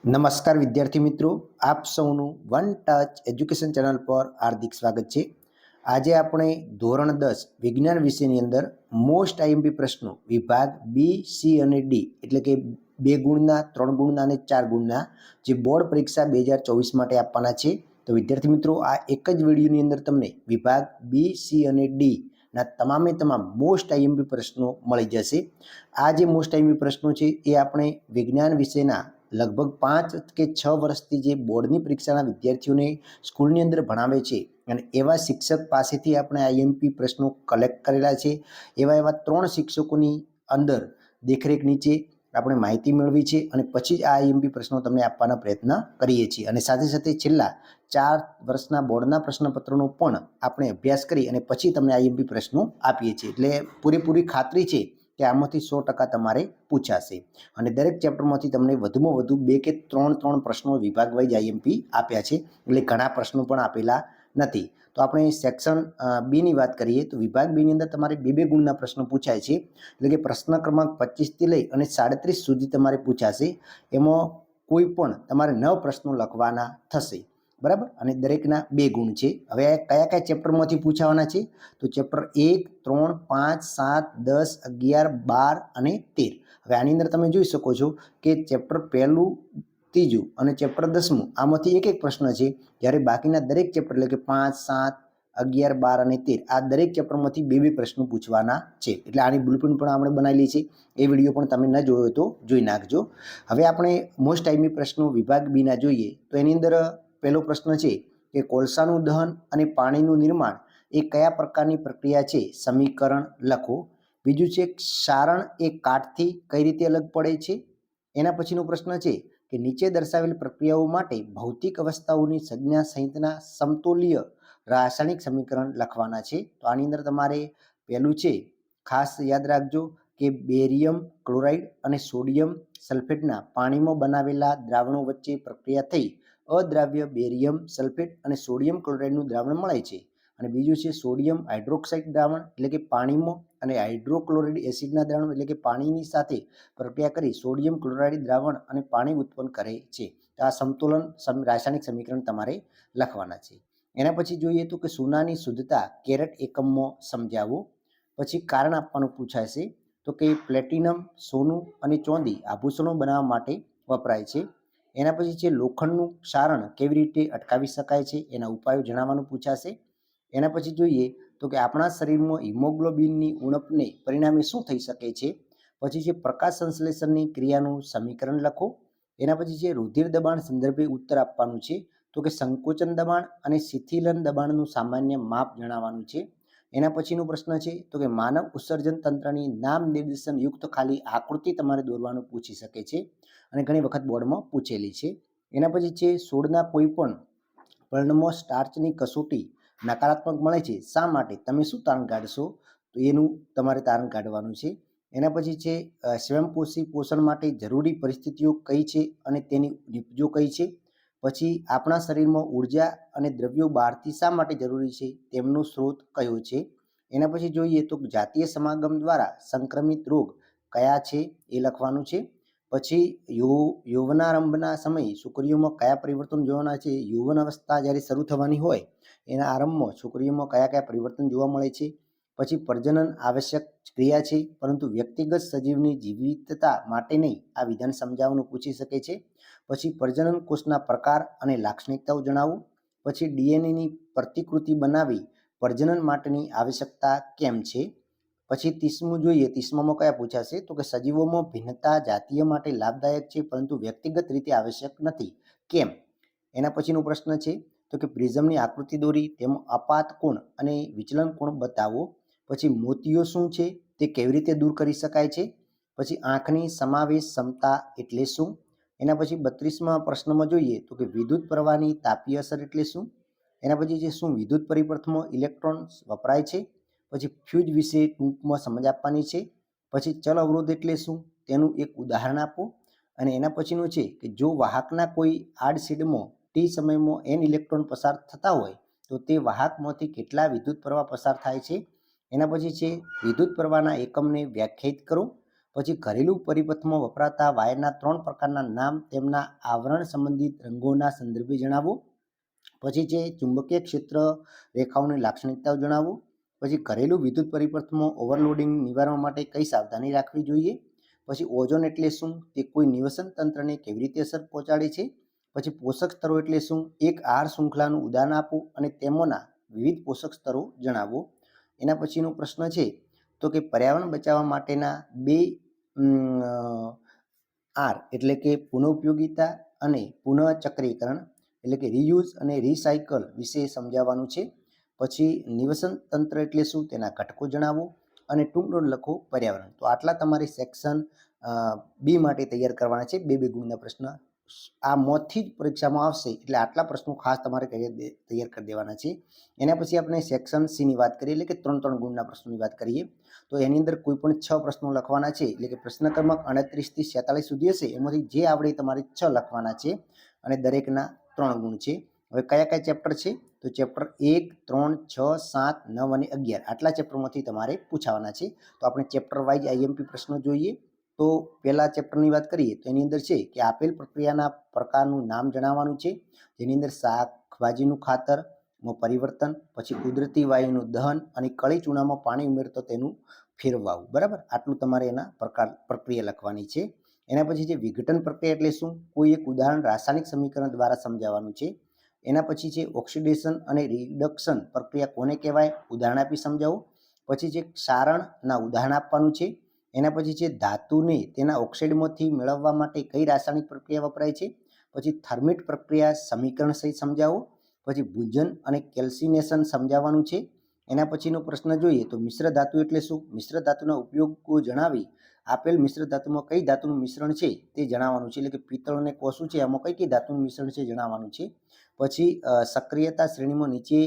નમસ્કાર વિદ્યાર્થી મિત્રો, આપ સૌનું વન ટચ એજ્યુકેશન ચેનલ પર હાર્દિક સ્વાગત છે. આજે આપણે ધોરણ 10 વિજ્ઞાન વિષયની અંદર મોસ્ટ આઈએમપી પ્રશ્નો વિભાગ બી, સી અને ડી એટલે કે 2 ગુણના, 3 ગુણના અને 4 ગુણના જે બોર્ડ પરીક્ષા 2024 માટે આપવાના છે. તો વિદ્યાર્થી મિત્રો, આ એક જ વિડીયોની અંદર તમને વિભાગ બી, સી અને ડી ના તમામે તમામ મોસ્ટ આઈએમપી પ્રશ્નો મળી જશે. આ જે મોસ્ટ આઈએમપી પ્રશ્નો છે એ આપણે વિજ્ઞાન વિષયના લગભગ 5 કે 6 વર્ષથી જે બોર્ડની પરીક્ષાના વિદ્યાર્થીઓને સ્કૂલની અંદર ભણાવે છે અને એવા શિક્ષક પાસેથી આપણે આઈએમપી પ્રશ્નો કલેક્ટ કરેલા છે. એવા 3 શિક્ષકોની અંદર દેખરેખ નીચે આપણે માહિતી મેળવી છે અને પછી જ આ આઈએમપી પ્રશ્નો તમને આપવાના પ્રયત્ન કરીએ છીએ. અને સાથે સાથે છેલ્લા 4 વર્ષના બોર્ડના પ્રશ્નપત્રોનો પણ આપણે અભ્યાસ કરી અને પછી તમને આઈએમપી પ્રશ્નો આપીએ છીએ. એટલે પૂરેપૂરી ખાતરી છે કે આમાંથી 100% તમારે પૂછાશે અને દરેક ચેપ્ટરમાંથી તમને વધુમાં વધુ 2 કે 3 પ્રશ્નો વિભાગ વાઇઝ આઈએમપી આપ્યા છે. એટલે ઘણા પ્રશ્નો પણ આપેલા નથી. તો આપણે સેક્શન બીની વાત કરીએ તો વિભાગ બીની અંદર તમારે 2 ગુણના પ્રશ્નો પૂછાય છે. એટલે કે પ્રશ્ન ક્રમાંક 25થી લઈ અને 37 સુધી તમારે પૂછાશે. એમાં કોઈ પણ તમારે 9 પ્રશ્નો લખવાના થશે, બરાબર, અને દરેકના 2 ગુણ છે. હવે કયા કયા ચેપ્ટરમાંથી પૂછાવાના છે? તો ચેપ્ટર 1, 3, 5, 7, 10, 11, 12 અને 13. હવે આની અંદર તમે જોઈ શકો છો કે ચેપ્ટર 1, 3 અને ચેપ્ટર 10 આમાંથી એક પ્રશ્ન છે, જ્યારે બાકીના દરેક ચેપ્ટર એટલે કે 5, 7, 11, 12 અને 13 આ દરેક ચેપ્ટરમાંથી 2 પ્રશ્નો પૂછવાના છે. એટલે આની બ્લુપ્રિન્ટ પણ આપણે બનાવેલી છે. એ વિડીયો પણ તમે ન જોયો તો જોઈ નાખજો. હવે આપણે મોસ્ટ આઈએમપી પ્રશ્નો વિભાગ બીના જોઈએ તો એની અંદર પહેલો પ્રશ્ન છે કે કોલસાનું દહન અને પાણીનું નિર્માણ એ કયા પ્રકારની પ્રક્રિયા છે? સમીકરણ લખો. બીજું છે સારણ એ કાટથી કઈ રીતે અલગ પડે છે? એના પછીનો પ્રશ્ન છે કે નીચે દર્શાવેલ પ્રક્રિયાઓ માટે ભૌતિક અવસ્થાઓની સંજ્ઞા સહિતના સમતોલ્ય રાસાયણિક સમીકરણ લખવાના છે. તો આની અંદર તમારે પહેલું છે, ખાસ યાદ રાખજો કે બેરિયમ ક્લોરાઇડ અને સોડિયમ સલ્ફેટના પાણીમાં બનાવેલા દ્રાવણો વચ્ચે પ્રક્રિયા થઈ અદ્રાવ્ય બેરિયમ સલ્ફેટ અને સોડિયમ ક્લોરાઇડનું દ્રાવણ મળે છે. અને બીજું છે સોડિયમ હાઇડ્રોક્સાઇડ દ્રાવણ એટલે કે પાણીમાં અને હાઇડ્રોક્લોરિક એસિડના દ્રાવણ એટલે કે પાણીની સાથે પ્રક્રિયા કરી સોડિયમ ક્લોરાઇડ દ્રાવણ અને પાણી ઉત્પન્ન કરે છે. તો આ સમતોલન રાસાયણિક સમીકરણ તમારે લખવાના છે. એના પછી જોઈએ તો કે સોનાની શુદ્ધતા કેરેટ એકમમાં સમજાવો. પછી કારણ આપવાનું પૂછાશે તો કે પ્લેટિનમ, સોનું અને ચાંદી આભૂષણો બનાવવા માટે વપરાય છે. એના પછી છે લોખંડનું ક્ષારણ કેવી રીતે અટકાવી શકાય છે, એના ઉપાયો જણાવવાનું પૂછાશે. એના પછી જોઈએ તો કે આપણા શરીરમાં હિમોગ્લોબિનની ઉણપને પરિણામે શું થઈ શકે છે? પછી છે પ્રકાશ સંશ્લેષણની ક્રિયાનું સમીકરણ લખો. એના પછી છે રુધિર દબાણ સંદર્ભે ઉત્તર આપવાનું છે. તો કે સંકોચન દબાણ અને શિથિલન દબાણનું સામાન્ય માપ જણાવવાનું છે. એના પછીનો પ્રશ્ન છે તો કે માનવ ઉત્સર્જન તંત્રની નામ નિર્દેશન યુક્ત ખાલી આકૃતિ તમારે દોરવાનું પૂછી શકે છે અને ઘણી વખત બોર્ડમાં પૂછેલી છે. એના પછી છે છોડના કોઈ પણ પર્ણમાં સ્ટાર્ચની કસોટી નકારાત્મક મળે છે, શા માટે? તમે શું તારણ કાઢશો? તો એનું તમારે તારણ કાઢવાનું છે. એના પછી છે સ્વયંપોષી પોષણ માટે જરૂરી પરિસ્થિતિઓ કઈ છે અને તેની નિપજો કઈ છે? પછી આપણા શરીરમાં ઉર્જા અને દ્રવ્યો બહારથી શા માટે જરૂરી છે, તેમનો સ્ત્રોત કયો છે? એના પછી જોઈએ તો જાતીય સમાગમ દ્વારા સંક્રમિત રોગ કયા છે એ લખવાનું છે. પછી યૌવનારંભના સમયે છોકરીઓમાં કયા પરિવર્તન જોવાના છે? યૌવન અવસ્થા જ્યારે શરૂ થવાની હોય એના આરંભમાં છોકરીઓમાં કયા કયા પરિવર્તન જોવા મળે છે? પછી પ્રજનન આવશ્યક ક્રિયા છે પરંતુ વ્યક્તિગત સજીવની જીવિતતા માટે નહીં, આ વિધાન સમજાવવાનું પૂછી શકે છે. પછી પ્રજનન કોષના પ્રકાર અને લાક્ષણિકતાઓ જણાવો. પછી ડીએનએની પ્રતિકૃતિ બનાવી પ્રજનન માટેની આવશ્યકતા કેમ છે? પછી 30મું જોઈએ, 30મામાં કયા પૂછાશે? તો કે સજીવોમાં ભિન્નતા જાતીય માટે લાભદાયક છે પરંતુ વ્યક્તિગત રીતે આવશ્યક નથી, કેમ? એના પછીનો પ્રશ્ન છે તો કે પ્રિઝમની આકૃતિ દોરી તેમાં અપાત કોણ અને વિચલન કોણ બતાવો. પછી મોતીઓ શું છે તે કેવી રીતે દૂર કરી શકાય છે? પછી આંખની સમાવેશ ક્ષમતા એટલે શું? એના પછી 32મા પ્રશ્નમાં જોઈએ તો કે વિદ્યુત પ્રવાહની તાપીય અસર એટલે શું? એના પછી છે શું વિદ્યુત પરિપથમાં ઇલેક્ટ્રોન વપરાય છે? પછી ફ્યુઝ વિશે ટૂંકમાં સમજ આપવાની છે. પછી ચલ અવરોધ એટલે શું, તેનું એક ઉદાહરણ આપો. અને એના પછીનું છે કે જો વાહકના કોઈ આડછેદમાં ટી સમયમાં n ઇલેક્ટ્રોન પસાર થતા હોય તો તે વાહકમાંથી કેટલા વિદ્યુત પ્રવાહ પસાર થાય છે? એના પછી છે વિદ્યુત પ્રવાહના એકમને વ્યાખ્યાયિત કરો. પછી ઘરેલું પરિપથમાં વપરાતા વાયરના 3 પ્રકારના નામ તેમના આવરણ સંબંધિત રંગોના સંદર્ભે જણાવો. પછી છે ચુંબકીય ક્ષેત્ર રેખાઓની લાક્ષણિકતાઓ જણાવો. પછી ઘરેલું વિદ્યુત પરિપથમાં ઓવરલોડિંગ નિવારવા માટે કઈ સાવધાની રાખવી જોઈએ. પછી ઓઝોન એટલે શું, તે કોઈ નિવસન તંત્રને કેવી રીતે અસર પહોંચાડે છે. પછી પોષક સ્તરો એટલે શું, એક આહાર શૃંખલાનું ઉદાહરણ આપો અને તેમાંના વિવિધ પોષક સ્તરો જણાવો. એના પછીનો પ્રશ્ન છે તો કે પર્યાવરણ બચાવવા માટેના 2 આર એટલે કે પુનઃઉપયોગિતા અને પુનઃચક્રીકરણ એટલે કે રીયુઝ અને રિસાયકલ વિશે સમજાવવાનું છે. પછી નિવસન તંત્ર એટલે શું, તેના ઘટકો જણાવો અને ટૂંક નોંધ લખો પર્યાવરણ. તો આટલા તમારે સેક્શન બી માટે તૈયાર કરવાના છે. 2 ગુણના પ્રશ્ન આ મોતથી જ પરીક્ષામાં આવશે એટલે આટલા પ્રશ્નો ખાસ તમારે તૈયાર કરી દેવાના છે. એના પછી આપણે સેક્શન સીની વાત કરીએ એટલે કે 3 ગુણના પ્રશ્નોની વાત કરીએ તો એની અંદર કોઈ પણ 6 પ્રશ્નો લખવાના છે. એટલે કે પ્રશ્ન ક્રમાંક 38 થી 46 સુધી હશે એમાંથી જે આવડે તમારે 6 લખવાના છે અને દરેકના 3 ગુણ છે. હવે કયા કયા ચેપ્ટર છે તો ચેપ્ટર 1, 3, 6, 7, 9 અને 11 આટલા ચેપ્ટરમાંથી તમારે પૂછાવાના છે. તો આપણે ચેપ્ટર વાઇઝ આઈએમપી પ્રશ્નો જોઈએ. તો પહેલા ચેપ્ટરની વાત કરીએ તો એની અંદર છે કે આપેલ પ્રક્રિયાના પ્રકારનું નામ જણાવવાનું છે, જેની અંદર શાકભાજીનું ખાતરમાં પરિવર્તન, પછી કુદરતી વાયુનું દહન અને કળી ચૂનામાં પાણી ઉમેરતો તેનું ફેરવાવું. બરાબર, આટલું તમારે એના પ્રક્રિયા લખવાની છે. એના પછી છે વિઘટન પ્રક્રિયા એટલે શું, કોઈ એક ઉદાહરણ રાસાયણિક સમીકરણ દ્વારા સમજાવવાનું છે. એના પછી છે ઓક્સિડેશન અને રિડક્શન પ્રક્રિયા કોને કહેવાય, ઉદાહરણ આપી સમજાવો. પછી છે ક્ષારણના ઉદાહરણ આપવાનું છે. એના પછી છે ધાતુને તેના ઓક્સાઇડમાંથી મેળવવા માટે કઈ રાસાયણિક પ્રક્રિયા વપરાય છે. પછી થર્મિટ પ્રક્રિયા સમીકરણ સહિત સમજાવો. પછી ભૂંજન અને કેલ્સિનેશન સમજાવવાનું છે. એના પછીનો પ્રશ્ન જોઈએ તો મિશ્ર ધાતુ એટલે શું, મિશ્ર ધાતુના ઉપયોગો જણાવી આપેલ મિશ્ર ધાતુમાં કઈ ધાતુનું મિશ્રણ છે તે જણાવવાનું છે. એટલે કે પિત્તળ અને કોસું છે આમાં કઈ ધાતુનું મિશ્રણ છે જણાવવાનું છે. પછી સક્રિયતા શ્રેણીમાં નીચે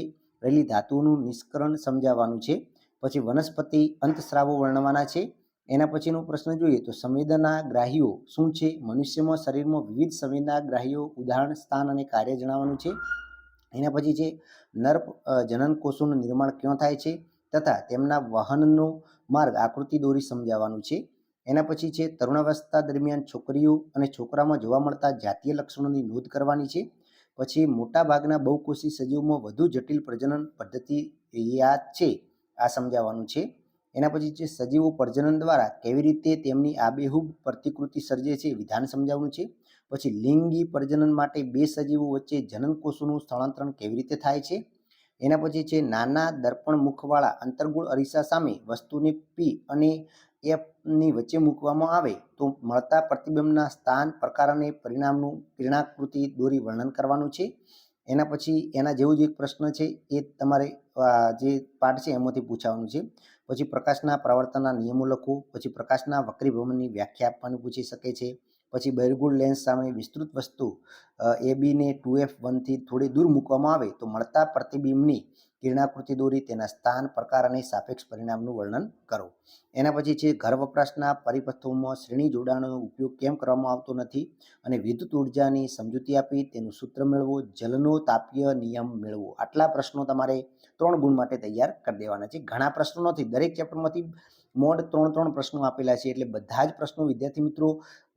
રહેલી ધાતુઓનું નિષ્કરણ સમજાવવાનું છે. પછી વનસ્પતિ અંતસ્રાવો વર્ણવવાના છે. એના પછીનો પ્રશ્ન જોઈએ તો સંવેદનાગ્રાહીઓ શું છે, મનુષ્યમાં શરીરમાં વિવિધ સંવેદનાગ્રાહીઓ ઉદાહરણ, સ્થાન અને કાર્ય જણાવવાનું છે. એના પછી છે નર જનન કોષોનું નિર્માણ ક્યાં થાય છે તથા તેમના વહનનો માર્ગ આકૃતિ દોરી સમજાવવાનું છે. એના પછી છે તરુણાવસ્થા દરમિયાન છોકરીઓ અને છોકરામાં જોવા મળતા જાતીય લક્ષણોની નોંધ કરવાની છે. પછી મોટાભાગના બહુકોષી સજીવોમાં વધુ જટિલ પ્રજનન પદ્ધતિ યાદ છે આ સમજાવવાનું છે. એના પછી છે સજીવો પ્રજનન દ્વારા કેવી રીતે તેમની આબેહૂબ પ્રતિકૃતિ સર્જે છે વિધાન સમજાવવાનું છે. પછી લિંગી પ્રજનન માટે 2 સજીવો વચ્ચે જનન કોષોનું સ્થળાંતરણ કેવી રીતે થાય છે. એના પછી છે નાના દર્પણ મુખવાળા અંતર્ગોળ અરીસા સામે વસ્તુને પી અને એફની વચ્ચે મૂકવામાં આવે તો મળતા પ્રતિબિંબના સ્થાન, પ્રકાર અને પરિણામનું કિરણાકૃતિ દોરી વર્ણન કરવાનું છે. એના પછી એના જેવું જ એક પ્રશ્ન છે એ તમારે જે પાઠ છે એમાંથી પૂછાવાનું છે. પછી પ્રકાશના પ્રવર્તનના નિયમો લખો. પછી પ્રકાશના વક્રીભવનની વ્યાખ્યા આપવાનું પૂછી શકે છે. પછી બહિર્ગોળ લેન્સ સામે વિસ્તૃત વસ્તુ AB ને 2F1થી થોડી દૂર મૂકવામાં આવે તો મળતા પ્રતિબિંબની કિરણાકૃતિ દોરી તેના સ્થાન, પ્રકાર અને સાપેક્ષ પરિણામનું વર્ણન કરો. એના પછી છે ઘર વપરાશના પરિપથોમાં શ્રેણી જોડાણોનો ઉપયોગ કેમ કરવામાં આવતો નથી અને વિદ્યુત ઉર્જાની સમજૂતી આપી તેનું સૂત્ર મેળવો, જલનો તાપીય નિયમ મેળવો. આટલા પ્રશ્નો તમારે 3 ગુણ માટે તૈયાર કરી દેવાના છે. ઘણા પ્રશ્નો નથી, દરેક ચેપ્ટરમાંથી મોડ 3 પ્રશ્નો આપેલા છે એટલે બધા જ પ્રશ્નો વિદ્યાર્થી મિત્રો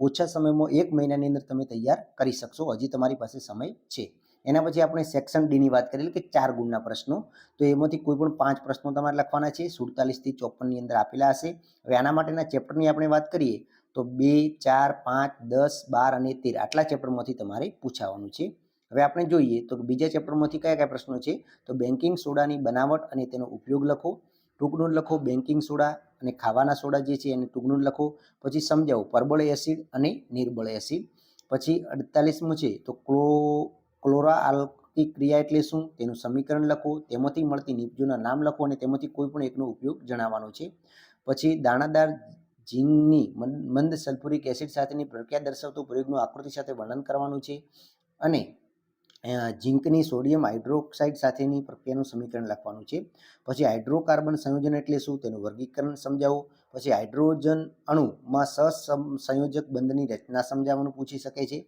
ઓછા સમયમાં 1 મહિનાની અંદર તમે તૈયાર કરી શકશો. હજી તમારી પાસે સમય છે. એના પછી આપણે સેક્શન ડીની વાત કરીએ કે 4 ગુણના પ્રશ્નો. તો એમાંથી કોઈ પણ 5 પ્રશ્નો તમારે લખવાના છે. 47 થી 54ની અંદર આપેલા હશે. હવે આના માટેના ચેપ્ટરની આપણે વાત કરીએ તો 2, 4, 5, 10, 12 અને 13 આટલા ચેપ્ટરમાંથી તમારે પૂછાવાનું છે. હવે આપણે જોઈએ તો બીજા ચેપ્ટરમાંથી કયા કયા પ્રશ્નો છે તો બેન્કિંગ સોડાની બનાવટ અને તેનો ઉપયોગ લખો. ટૂંક નોંધ લખો બેન્કિંગ સોડા અને ખાવાના સોડા જે છે એને ટૂંક નોંધ લખો. પછી સમજાવો પરબળ એસિડ અને નિર્બળ એસિડ. પછી 48મું છે તો ક્લોરાઆલ્કિક ક્રિયા એટલે શું તેનું સમીકરણ લખો. તેમાંથી મળતી નિપજોના નામ લખો અને તેમાંથી કોઈ પણ એકનો ઉપયોગ જણાવવાનો છે. પછી દાણાદાર ઝીંકની મંદ સલ્ફ્યુરિક એસિડ સાથેની પ્રક્રિયા દર્શાવતું પ્રયોગનું આકૃતિ સાથે વર્ણન કરવાનું છે અને ઝીંકની સોડિયમ હાઇડ્રોક્સાઇડ સાથેની પ્રક્રિયાનું સમીકરણ લખવાનું છે. પછી હાઇડ્રોકાર્બન સંયોજન એટલે શું તેનું વર્ગીકરણ સમજાવો. પછી હાઇડ્રોજન અણુમાં સહસંયોજક બંધની રચના સમજાવવાનું પૂછી શકે છે.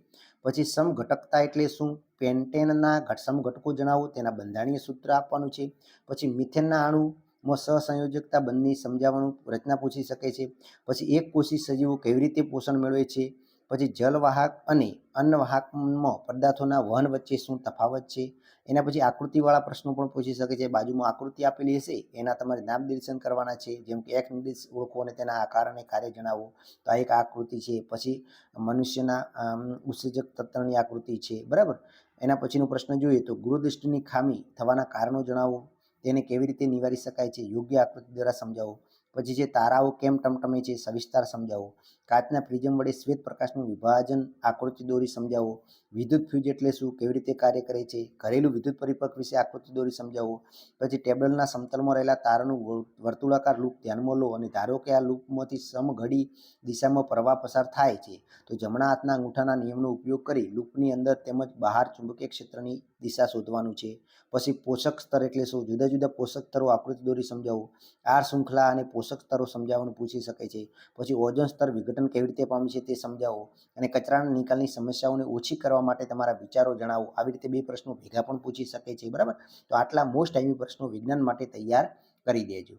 પછી સમઘટકતા એટલે શું, પેન્ટેનના સમઘટકો જણાવો તેના બંધારણીય સૂત્ર આપવાનું છે. પછી મિથેનના અણુ સહસંયોજકતા બંધની સમજાવવાનું રચના પૂછી શકે છે. પછી એક કોષી સજીવો કેવી રીતે પોષણ મેળવે છે. પછી જલવાહક અને અન્નવાહકમાં પદાર્થોના વહન વચ્ચે શું તફાવત છે. એના પછી આકૃતિવાળા પ્રશ્નો પણ પૂછી શકે છે. બાજુમાં આકૃતિ આપેલી હશે એના તમારે નામનિર્દેશન કરવાના છે. જેમ કે એક નિર્દેશ ઓળખો અને તેના આકાર અને કાર્ય જણાવો. તો આ એક આકૃતિ છે. પછી મનુષ્યના ઉત્સેચક તંત્રની આકૃતિ છે. બરાબર. એના પછીનો પ્રશ્ન જોઈએ તો ગૃહદૃષ્ટિની ખામી થવાના કારણો જણાવો. તેને કેવી રીતે નિવારી શકાય છે, યોગ્ય આકૃતિ દ્વારા સમજાવો. પછી છે તારાઓ કેમ ટમટમે છે, સવિસ્તાર સમજાવો. કાચના પ્રિઝમ વડે શ્વેત પ્રકાશનું વિભાજન આકૃતિ દોરી સમજાવો. વિદ્યુત ફ્યુઝ એટલે શું, કેવી રીતે કાર્ય કરે છે, ઘરેલું વિદ્યુત પરિપથ વિશે આકૃતિ દોરી સમજાવો. પછી ટેબલના સમતલમાં રહેલા તારાનું વર્તુળાકાર લૂપ ધ્યાનમાં લો અને ધારો કે આ લૂપમાંથી સમઘડી દિશામાં પ્રવાહ પસાર થાય છે, તો જમણા હાથના અંગૂઠાના નિયમનો ઉપયોગ કરી લૂપની અંદર તેમજ બહાર ચુંબકીય ક્ષેત્રની દિશા શોધવાનું છે. પછી પોષક સ્તર એટલે શું, જુદા જુદા પોષક સ્તરો આકૃતિ દોરી સમજાવો. આર શૃંખલા અને પોષક સ્તરો સમજાવવાનું પૂછી શકે છે. પછી ઓઝોન સ્તર વિઘટન કેવી રીતે પામે છે તે સમજાવો. અને કચરાના નિકાલની સમસ્યાઓને ઓછી કરવા માટે તમારા વિચારો જણાવો. આવી રીતે 2 પ્રશ્નો ભેગા પણ પૂછી શકે છે. બરાબર. તો આટલા મોસ્ટ આઈએમપી પ્રશ્નો વિજ્ઞાન માટે તૈયાર કરી દેજો.